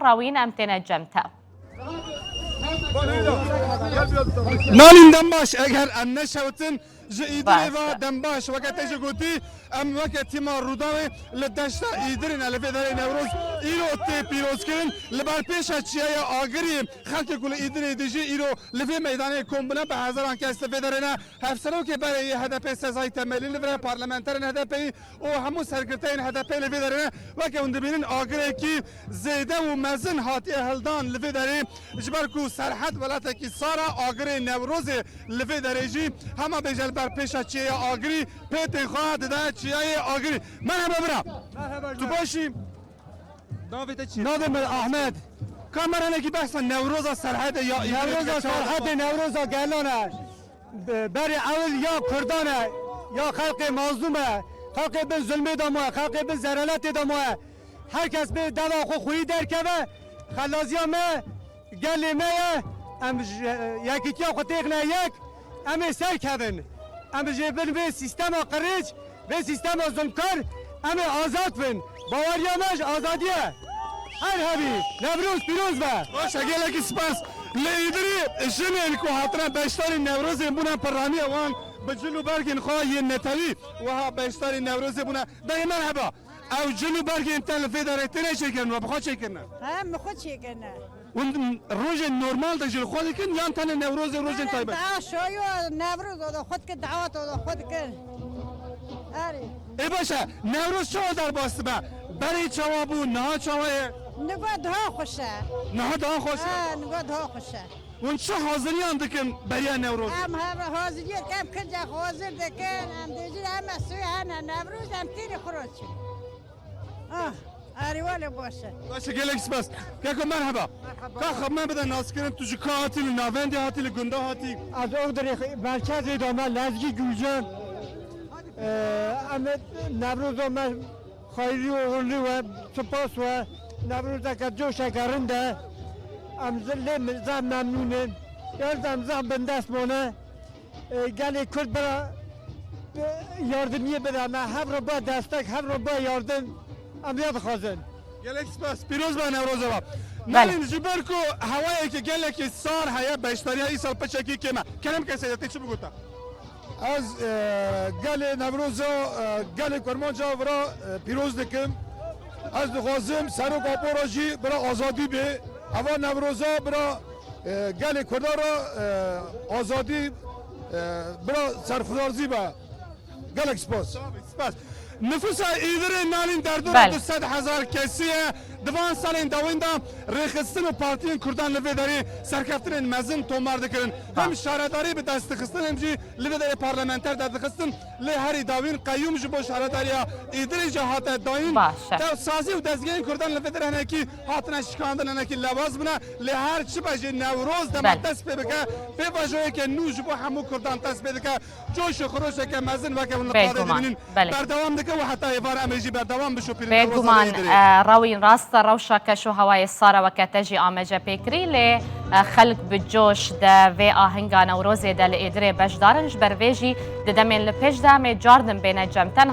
راوين أمتنا جمتا نالين دمباش اگر ام نشوتن جئیدری و دمباش وقتی جگوتی ام وقتی ما روداوی لدشت ایدرین الفی داری نوروز ایرو تی پیروز کردن لبار پیش چیای آگری خلک کل ایدری دیجی ایرو لفی میدان کمبنا به هزاران که استفاده دارن هفسرو که برای هدف سزای تملی لفی پارلمانترین هدفی و همون سرکرتین هدفی لفی دارن وقتی اون دبیرن آگری کی زیده و مزن هاتی هلدان لفی داری جبرکو سرحد ولات کی سارا آگری نوروز لفی داریجی همه بجل بر پیش چیای آگری پیت خواهد ده چیای آگری مرحبا برا تو باشی نادم احمد کامرا نگی بحث نوروز سرحد یا نوروز سرحد نوروز گلانه بری اول یا کردانه یا خلق مظلومه خلق به ظلم داموه خلق به زرالت داموه هر کس به دوا خو خویی درکبه خلازیا ما گلی ما ام یکی تیا خو تیغنه یک ام سر کبن ام جبن به سیستم قریج به سیستم ظلمکار ام آزاد بن باوریامش آزادیه هر هبی نوروز پیروز به باشه گلکی سپاس لیدری جنین کو هاتنا بیشتری نوروز بونا پرانی وان بجلو برگین خواهی نتوی و ها بیشتری نوروز بونا دایی مرحبا او جلو برگین تلفی داره تنه چکرن و بخواه چکرن هم خود چکرن اون روز نورمال ده جلو خودی کن یا تنه نوروز روز تایبه دعا شویو نوروز و خود که دعوت و خود کن آره ای باشه نوروز چه در باسته با برای چوابو نه چواه نگاه دها خوشه نه دا خوشه نگاه دها خوشه اون چه حاضری اندکن برای نوروز هم حاضری کم کنجا حاضر دکن هم دیجی هم سوی هنه نوروز هم تیری خروج آره ولی باشه باشه گلکس بس که مرحبا که خب من بدن ناس کردن تو جکا هاتی لناوندی هاتی لگنده هاتی از او در مرکز ادامه لزگی گوجان ام نوروز من خیلی و غنی و سپاس و نوروز که جوش گرنده ام زل زم ممنونم یاردم زم بندست مونه گلی کرد برا یاردمیه بدم هر رو با دستک هر رو با یاردم ام یاد خواستن گلکس بس پیروز با نوروز با نالین جبر کو هوایی که گلکی سار هیا بیشتری ای سال پچکی که ما کلم که سیدتی چی بگوتا از گل نوروز گل کرمانجا برا پیروز دکم از دخوازم سر و کاپوراجی برا آزادی به اول نوروزا برا گل کردارا آزادی برا سرفرازی به گل اکسپاس نفوس ایدر نالین در دور 200,000 کسیه دوان سالین دویندا رخصتن و پارتین کردان لوی داری سرکفتن مزن تومار دکرن هم شهرداری به دست خستن هم جی لوی داری پارلمانتر در دخستن لی هری داوین قیوم جبو شهرداری ایدر جهات داین تا سازی و دزگین کردان لوی داری هنکی هاتنا شکاندن هنکی لواز بنا لی هر چی بجی نوروز دم دست پی بکه پی بجوی که نو جبو همو کردان دست پی دکه جوش خروش که مزن و که اون قاده دبینین بردوام دکه و حتی ایوار امریجی بردوام بشو پیرن بگمان راوین راست روشا کشو هوای الصارة وكتجي آمجا بيكري لي خلق بالجوش دا في آهنگا نوروزي دا لإدري بجدارنج برويجي دا دمين لبيج دا مي جاردن بين جمتن